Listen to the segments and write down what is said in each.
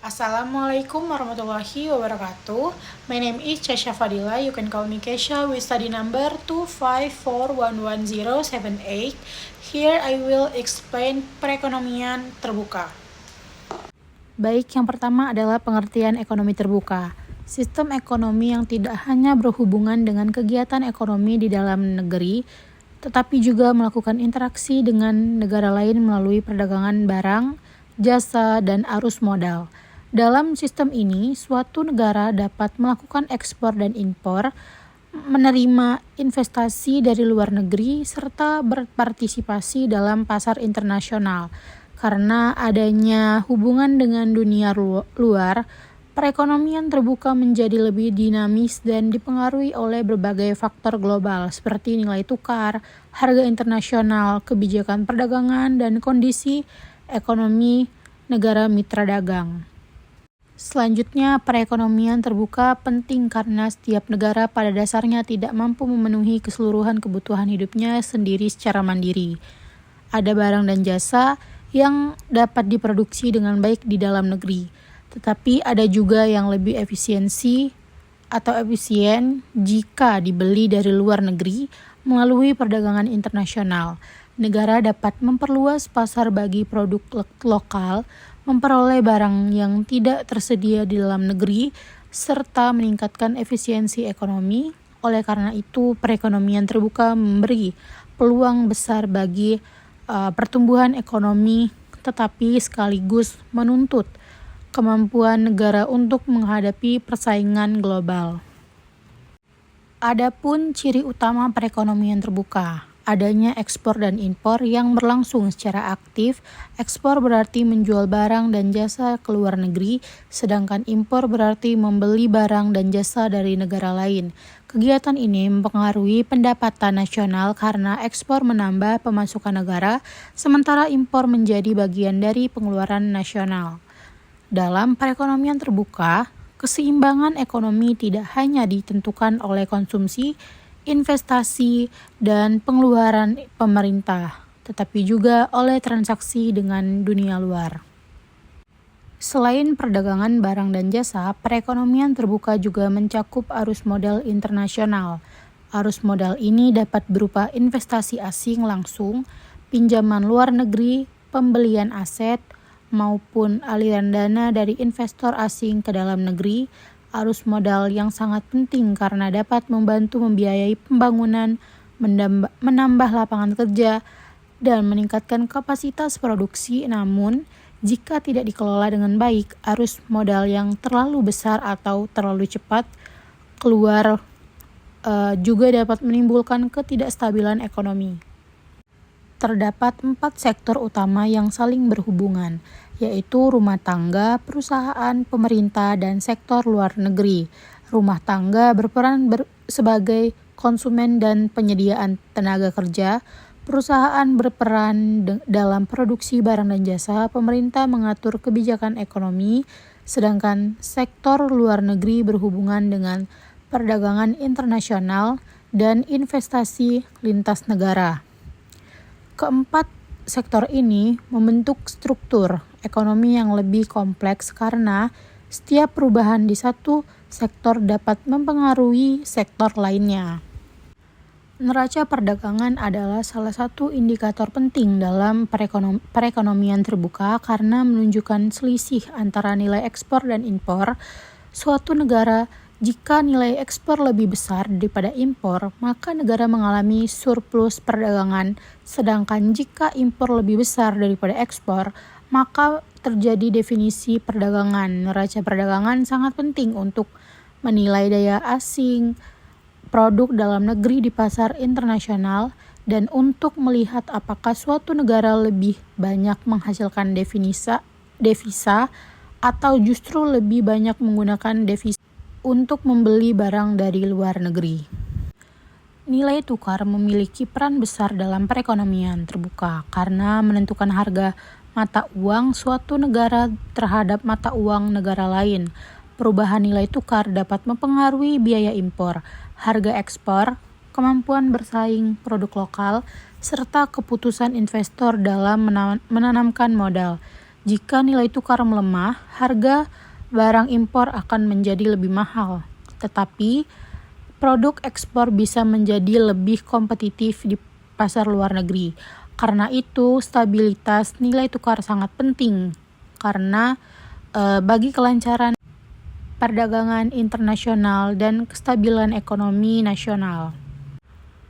Assalamualaikum warahmatullahi wabarakatuh. My name is Chasha Fadila. You can call me Kesha with study number 2541178. Here I will explain perekonomian terbuka. Baik, yang pertama adalah pengertian ekonomi terbuka. Sistem ekonomi yang tidak hanya berhubungan dengan kegiatan ekonomi di dalam negeri, tetapi juga melakukan interaksi dengan negara lain melalui perdagangan barang, jasa, dan arus modal. Dalam sistem ini, suatu negara dapat melakukan ekspor dan impor, menerima investasi dari luar negeri, serta berpartisipasi dalam pasar internasional. Karena adanya hubungan dengan dunia luar, perekonomian terbuka menjadi lebih dinamis dan dipengaruhi oleh berbagai faktor global seperti nilai tukar, harga internasional, kebijakan perdagangan, dan kondisi ekonomi negara mitra dagang. Selanjutnya, perekonomian terbuka penting karena setiap negara pada dasarnya tidak mampu memenuhi keseluruhan kebutuhan hidupnya sendiri secara mandiri. Ada barang dan jasa yang dapat diproduksi dengan baik di dalam negeri, tetapi ada juga yang lebih efisien jika dibeli dari luar negeri melalui perdagangan internasional. Negara dapat memperluas pasar bagi produk lokal, memperoleh barang yang tidak tersedia di dalam negeri, serta meningkatkan efisiensi ekonomi. Oleh karena itu, perekonomian terbuka memberi peluang besar bagi pertumbuhan ekonomi, tetapi sekaligus menuntut kemampuan negara untuk menghadapi persaingan global. Adapun ciri utama perekonomian terbuka, adanya ekspor dan impor yang berlangsung secara aktif. Ekspor berarti menjual barang dan jasa ke luar negeri, sedangkan impor berarti membeli barang dan jasa dari negara lain. Kegiatan ini mempengaruhi pendapatan nasional karena ekspor menambah pemasukan negara, sementara impor menjadi bagian dari pengeluaran nasional. Dalam perekonomian terbuka, keseimbangan ekonomi tidak hanya ditentukan oleh konsumsi, investasi, dan pengeluaran pemerintah, tetapi juga oleh transaksi dengan dunia luar. Selain perdagangan barang dan jasa, perekonomian terbuka juga mencakup arus modal internasional. Arus modal ini dapat berupa investasi asing langsung, pinjaman luar negeri, pembelian aset, maupun aliran dana dari investor asing ke dalam negeri. Arus modal yang sangat penting karena dapat membantu membiayai pembangunan, menambah lapangan kerja, dan meningkatkan kapasitas produksi. Namun, jika tidak dikelola dengan baik, arus modal yang terlalu besar atau terlalu cepat keluar juga dapat menimbulkan ketidakstabilan ekonomi. Terdapat 4 sektor utama yang saling berhubungan, yaitu rumah tangga, perusahaan, pemerintah, dan sektor luar negeri. Rumah tangga berperan sebagai konsumen dan penyediaan tenaga kerja. Perusahaan berperan dalam produksi barang dan jasa. Pemerintah mengatur kebijakan ekonomi, sedangkan sektor luar negeri berhubungan dengan perdagangan internasional dan investasi lintas negara. Keempat sektor ini membentuk struktur ekonomi yang lebih kompleks karena setiap perubahan di satu sektor dapat mempengaruhi sektor lainnya. Neraca perdagangan adalah salah satu indikator penting dalam perekonomian terbuka karena menunjukkan selisih antara nilai ekspor dan impor suatu negara. Jika nilai ekspor lebih besar daripada impor, maka negara mengalami surplus perdagangan, sedangkan jika impor lebih besar daripada ekspor, maka terjadi definisi perdagangan. Neraca perdagangan sangat penting untuk menilai daya asing produk dalam negeri di pasar internasional dan untuk melihat apakah suatu negara lebih banyak menghasilkan devisa atau justru lebih banyak menggunakan devisa untuk membeli barang dari luar negeri. Nilai tukar memiliki peran besar dalam perekonomian terbuka karena menentukan harga mata uang suatu negara terhadap mata uang negara lain. Perubahan nilai tukar dapat mempengaruhi biaya impor, harga ekspor, kemampuan bersaing produk lokal, serta keputusan investor dalam menanamkan modal. Jika nilai tukar melemah, harga barang impor akan menjadi lebih mahal. Tetapi, produk ekspor bisa menjadi lebih kompetitif di pasar luar negeri. Karena itu, stabilitas nilai tukar sangat penting. Karena bagi kelancaran perdagangan internasional dan kestabilan ekonomi nasional.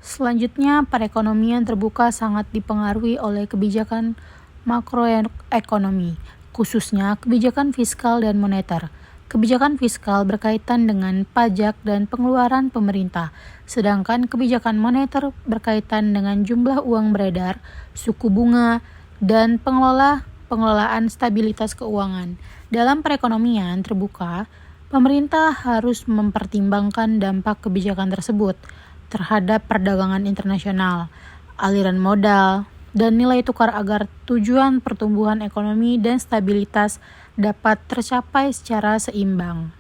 Selanjutnya, perekonomian terbuka sangat dipengaruhi oleh kebijakan makroekonomi, khususnya kebijakan fiskal dan moneter. Kebijakan fiskal berkaitan dengan pajak dan pengeluaran pemerintah, sedangkan kebijakan moneter berkaitan dengan jumlah uang beredar, suku bunga, dan pengelolaan stabilitas keuangan. Dalam perekonomian terbuka, pemerintah harus mempertimbangkan dampak kebijakan tersebut terhadap perdagangan internasional, aliran modal, dan nilai tukar agar tujuan pertumbuhan ekonomi dan stabilitas dapat tercapai secara seimbang.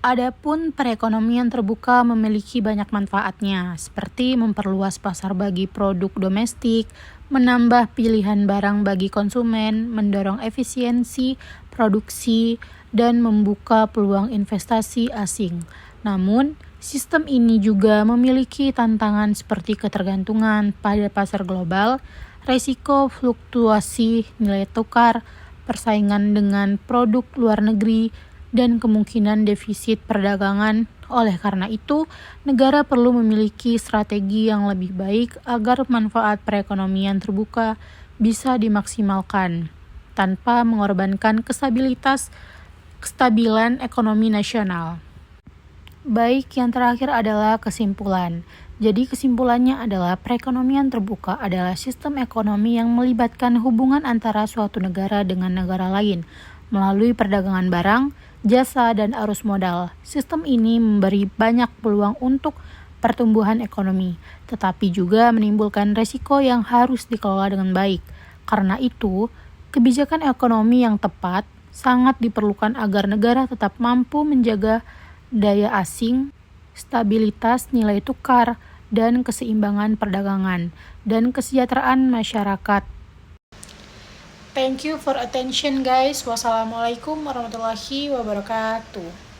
Adapun perekonomian terbuka memiliki banyak manfaatnya, seperti memperluas pasar bagi produk domestik, menambah pilihan barang bagi konsumen, mendorong efisiensi produksi, dan membuka peluang investasi asing. Namun, sistem ini juga memiliki tantangan seperti ketergantungan pada pasar global, risiko fluktuasi nilai tukar, persaingan dengan produk luar negeri, dan kemungkinan defisit perdagangan. Oleh karena itu, negara perlu memiliki strategi yang lebih baik agar manfaat perekonomian terbuka bisa dimaksimalkan tanpa mengorbankan kestabilan ekonomi nasional. Baik, yang terakhir adalah kesimpulan. Jadi kesimpulannya adalah perekonomian terbuka adalah sistem ekonomi yang melibatkan hubungan antara suatu negara dengan negara lain melalui perdagangan barang, jasa, dan arus modal. Sistem ini memberi banyak peluang untuk pertumbuhan ekonomi, tetapi juga menimbulkan resiko yang harus dikelola dengan baik. Karena itu, kebijakan ekonomi yang tepat sangat diperlukan agar negara tetap mampu menjaga daya asing, stabilitas nilai tukar, dan keseimbangan perdagangan, dan kesejahteraan masyarakat. Thank you for attention guys. Wassalamualaikum warahmatullahi wabarakatuh.